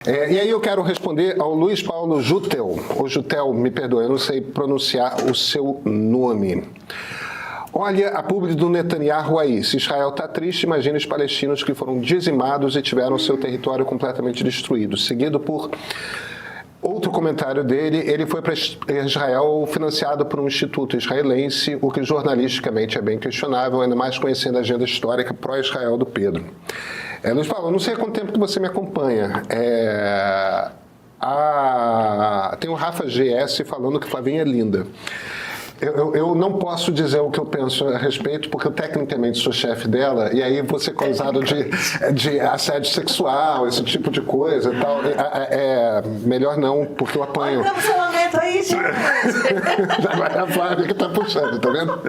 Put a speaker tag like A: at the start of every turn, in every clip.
A: E aí eu quero responder ao Luiz Paulo Jutel, ou Jutel, me perdoe, eu não sei pronunciar o seu nome. Olha a publi do Netanyahu aí. Se Israel está triste, imagine os palestinos que foram dizimados e tiveram seu território completamente destruído. Seguido por outro comentário dele, ele foi para Israel financiado por um instituto israelense, o que jornalisticamente é bem questionável, ainda mais conhecendo a agenda histórica pró-Israel do Pedro. Luiz Paulo, eu não sei há quanto tempo que você me acompanha. Tem o Rafa GS falando que Flavinha é linda. Eu não posso dizer o que eu penso a respeito, porque eu tecnicamente sou chefe dela, e aí você acusado de assédio sexual, esse tipo de coisa e tal. Melhor não, porque eu apanho.
B: Olha o cancelamento aí, gente!
A: É a Flávia que está puxando, tá vendo?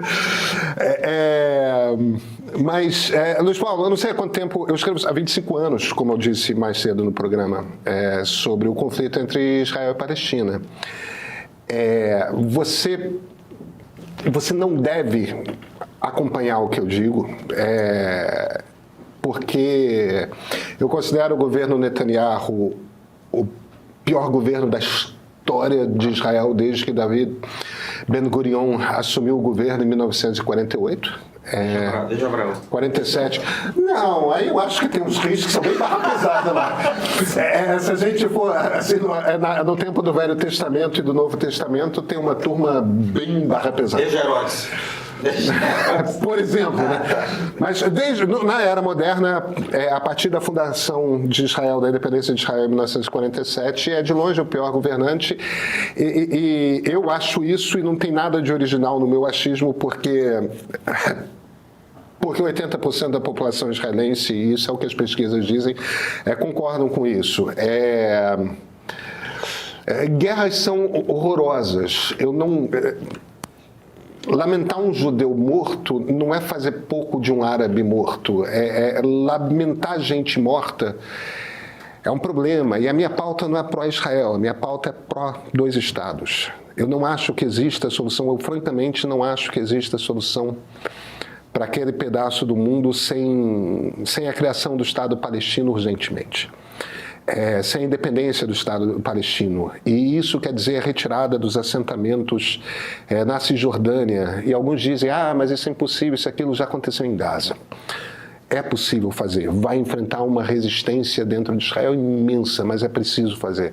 A: Mas, Luiz Paulo, eu não sei há quanto tempo, eu escrevo há 25 anos, como eu disse mais cedo no programa, sobre o conflito entre Israel e Palestina. Você não deve acompanhar o que eu digo, porque eu considero o governo Netanyahu o pior governo da história de Israel desde que David Ben-Gurion assumiu o governo em 1948.
C: Desde Abraão.
A: 47. Não, aí eu acho que tem uns riscos que são bem barra pesada lá. Se a gente for assim, no tempo do Velho Testamento e do Novo Testamento, tem uma turma bem barra pesada.
C: Desde Herodes.
A: Por exemplo, né? Mas na era moderna, a partir da fundação de Israel, da independência de Israel em 1947, é de longe o pior governante, e eu acho isso, e não tem nada de original no meu achismo, porque 80% da população israelense, e isso é o que as pesquisas dizem, concordam com isso. Guerras são horrorosas. Lamentar um judeu morto não é fazer pouco de um árabe morto. Lamentar gente morta é um problema. E a minha pauta não é pró-Israel, a minha pauta é pró-dois Estados. Eu não acho que exista solução, eu francamente não acho que exista solução para aquele pedaço do mundo sem a criação do Estado palestino urgentemente. Sem a independência do Estado palestino. E isso quer dizer a retirada dos assentamentos na Cisjordânia. E alguns dizem, mas isso é impossível, isso aquilo já aconteceu em Gaza. É possível fazer. Vai enfrentar uma resistência dentro de Israel imensa, mas é preciso fazer.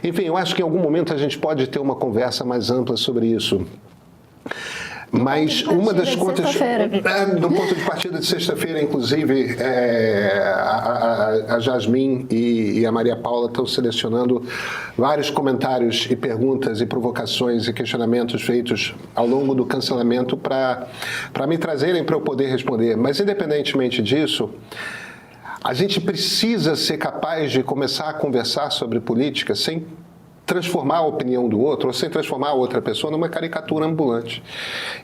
A: Enfim, eu acho que em algum momento a gente pode ter uma conversa mais ampla sobre isso. Mas uma das contas, no ponto de partida de sexta-feira, inclusive, a Jasmine e a Maria Paula estão selecionando vários comentários e perguntas e provocações e questionamentos feitos ao longo do cancelamento para me trazerem para eu poder responder. Mas, independentemente disso, a gente precisa ser capaz de começar a conversar sobre política sem transformar a opinião do outro, ou sem transformar a outra pessoa numa caricatura ambulante.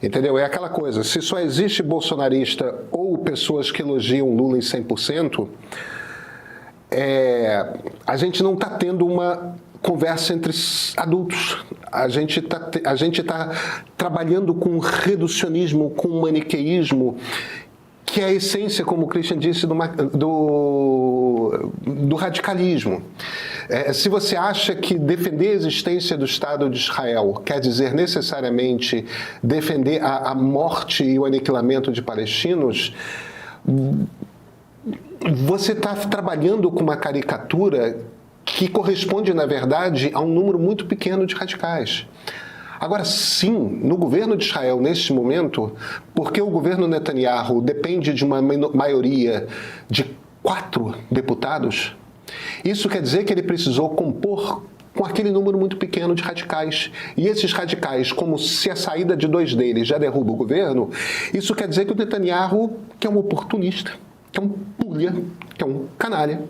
A: Entendeu? É aquela coisa, se só existe bolsonarista ou pessoas que elogiam Lula em 100%, a gente não está tendo uma conversa entre adultos. A gente está trabalhando com reducionismo, com maniqueísmo, que é a essência, como o Christian disse, do radicalismo. Se você acha que defender a existência do Estado de Israel quer dizer necessariamente defender a morte e o aniquilamento de palestinos, você está trabalhando com uma caricatura que corresponde, na verdade, a um número muito pequeno de radicais. Agora, sim, no governo de Israel, neste momento, porque o governo Netanyahu depende de uma maioria de 4 deputados, isso quer dizer que ele precisou compor com aquele número muito pequeno de radicais. E esses radicais, como se a saída de 2 deles já derruba o governo, isso quer dizer que o Netanyahu, que é um oportunista, que é um pulha, que é um canalha,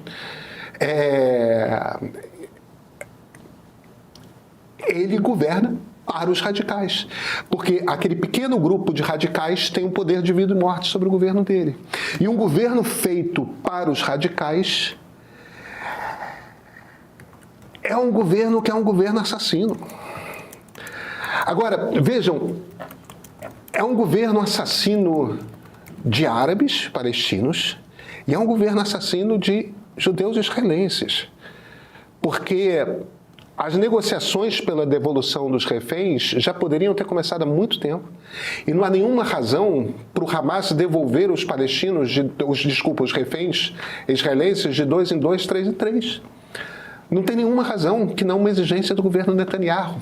A: ele governa para os radicais, porque aquele pequeno grupo de radicais tem o poder de vida e morte sobre o governo dele. E um governo feito para os radicais é um governo que é um governo assassino. Agora, vejam, é um governo assassino de árabes palestinos e é um governo assassino de judeus israelenses. porque as negociações pela devolução dos reféns já poderiam ter começado há muito tempo. E não há nenhuma razão para o Hamas devolver os palestinos, os reféns israelenses de 2 em 2, 3 em 3. Não tem nenhuma razão que não uma exigência do governo Netanyahu.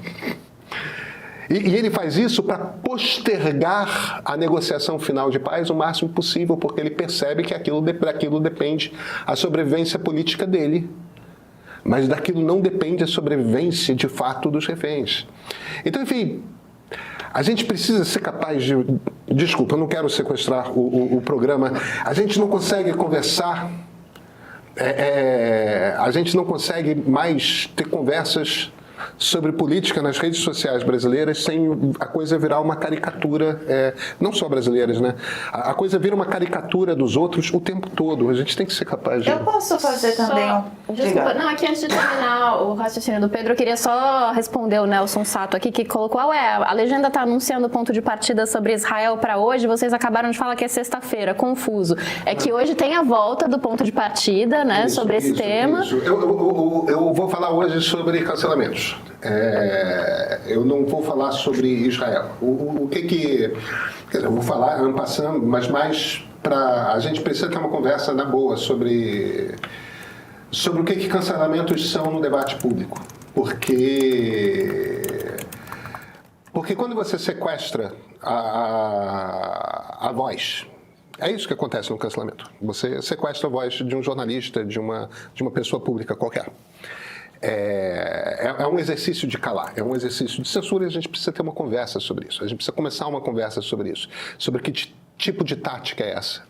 A: E ele faz isso para postergar a negociação final de paz o máximo possível, porque ele percebe que daquilo depende a sobrevivência política dele. Mas daquilo não depende a sobrevivência de fato dos reféns. Então, enfim, a gente precisa ser capaz de... Desculpa, eu não quero sequestrar o programa. A gente não consegue conversar... a gente não consegue mais ter conversas sobre política nas redes sociais brasileiras sem a coisa virar uma caricatura, não só brasileiras, né? A coisa vira uma caricatura dos outros o tempo todo. A gente tem que ser capaz de...
B: Eu posso fazer também
C: Desculpa, não, aqui antes de terminar o raciocínio do Pedro, eu queria só responder o Nelson Sato aqui, que colocou, a legenda está anunciando o ponto de partida sobre Israel para hoje, vocês acabaram de falar que é sexta-feira, confuso. É que hoje tem a volta do ponto de partida, né, sobre esse tema.
A: Isso. Eu vou falar hoje sobre cancelamentos. Eu não vou falar sobre Israel. Quer dizer, eu vou falar ano passando, mas mais para... A gente precisa ter uma conversa na boa sobre o que cancelamentos são no debate público. Porque quando você sequestra a voz... É isso que acontece no cancelamento. Você sequestra a voz de um jornalista, de uma pessoa pública qualquer. É um exercício de calar, é um exercício de censura e a gente precisa ter uma conversa sobre isso. A gente precisa começar uma conversa sobre isso. Sobre que tipo de tática é essa.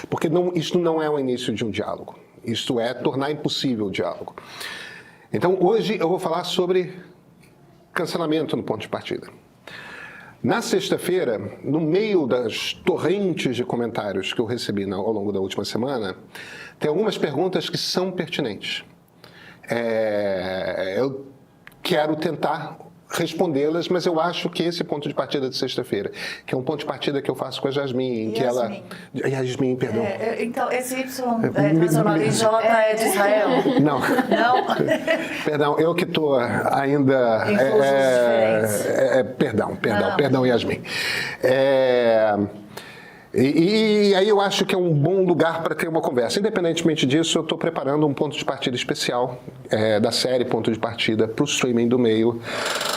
A: Porque isso não é o início de um diálogo. Isto é tornar impossível o diálogo. Então, hoje eu vou falar sobre cancelamento no ponto de partida. Na sexta-feira, no meio das torrentes de comentários que eu recebi ao longo da última semana, tem algumas perguntas que são pertinentes. Eu quero tentar respondê-las, mas eu acho que esse ponto de partida de sexta-feira, que é um ponto de partida que eu faço com a Yasmin, que ela... Yasmin, perdão.
B: Então, esse Y transformado em J é de Israel?
A: Não.
B: Não?
A: Perdão, eu que estou ainda... Perdão, Yasmin. E aí eu acho que é um bom lugar para ter uma conversa. Independentemente disso, eu estou preparando um ponto de partida especial da série Ponto de Partida para o streaming do meio,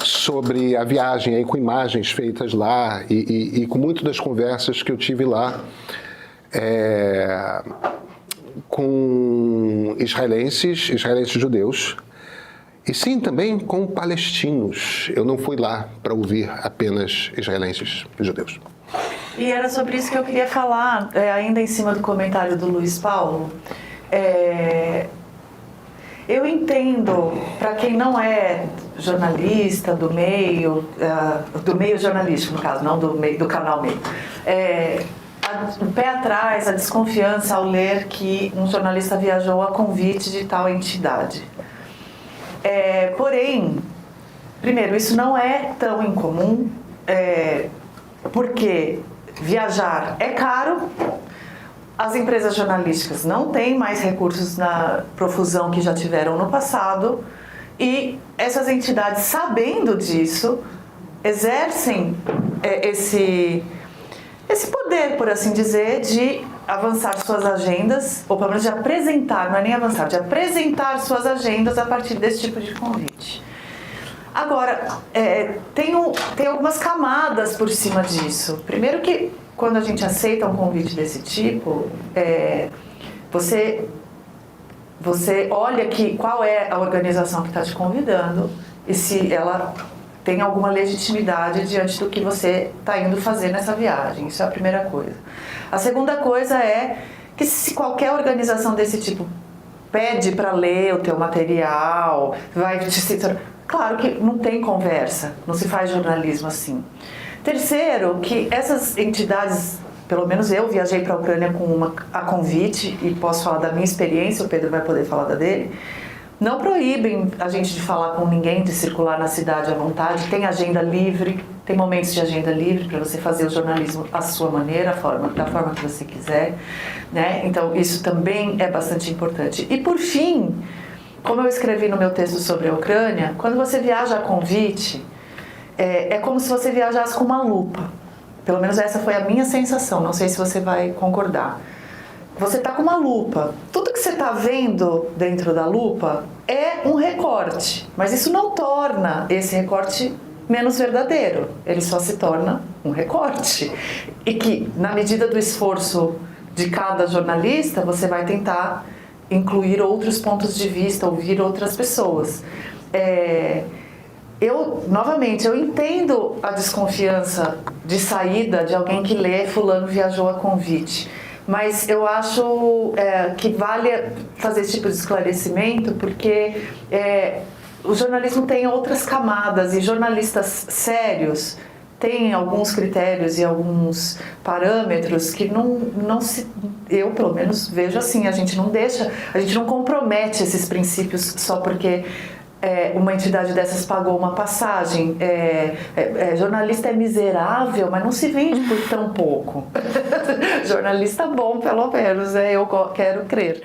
A: sobre a viagem, aí, com imagens feitas lá e com muitas das conversas que eu tive lá com israelenses judeus, e sim também com palestinos. Eu não fui lá para ouvir apenas israelenses judeus.
B: E era sobre isso que eu queria falar, ainda em cima do comentário do Luiz Paulo. Eu entendo, para quem não é jornalista do meio jornalístico, no caso, não do canal meio, o pé atrás, a desconfiança ao ler que um jornalista viajou a convite de tal entidade. Porém, primeiro, isso não é tão incomum, porque viajar é caro, as empresas jornalísticas não têm mais recursos na profusão que já tiveram no passado, e essas entidades, sabendo disso, exercem esse poder, por assim dizer, de avançar suas agendas, ou pelo menos de apresentar, não é nem avançar, de apresentar suas agendas a partir desse tipo de convite. Agora, tem algumas camadas por cima disso. Primeiro que, quando a gente aceita um convite desse tipo, você olha qual é a organização que está te convidando e se ela tem alguma legitimidade diante do que você está indo fazer nessa viagem. Isso é a primeira coisa. A segunda coisa é que se qualquer organização desse tipo pede para ler o teu material, vai te citar... Claro que não tem conversa, não se faz jornalismo assim. Terceiro, que essas entidades, pelo menos eu viajei para a Ucrânia a convite, e posso falar da minha experiência, o Pedro vai poder falar da dele, não proíbem a gente de falar com ninguém, de circular na cidade à vontade, tem agenda livre, tem momentos de agenda livre para você fazer o jornalismo à sua maneira, da forma que você quiser, né? Então isso também é bastante importante. E por fim, como eu escrevi no meu texto sobre a Ucrânia, quando você viaja a convite, é como se você viajasse com uma lupa. Pelo menos essa foi a minha sensação, não sei se você vai concordar. Você está com uma lupa. Tudo que você está vendo dentro da lupa é um recorte, mas isso não torna esse recorte menos verdadeiro. Ele só se torna um recorte. E que, na medida do esforço de cada jornalista, você vai tentar incluir outros pontos de vista, ouvir outras pessoas. Novamente, eu entendo a desconfiança de saída de alguém que lê fulano viajou a convite, mas eu acho que vale fazer esse tipo de esclarecimento, porque o jornalismo tem outras camadas e jornalistas sérios têm alguns critérios e alguns parâmetros que eu pelo menos vejo assim, a gente não compromete esses princípios só porque uma entidade dessas pagou uma passagem. Jornalista é miserável, mas não se vende por tão pouco. Jornalista bom, pelo menos, eu quero crer.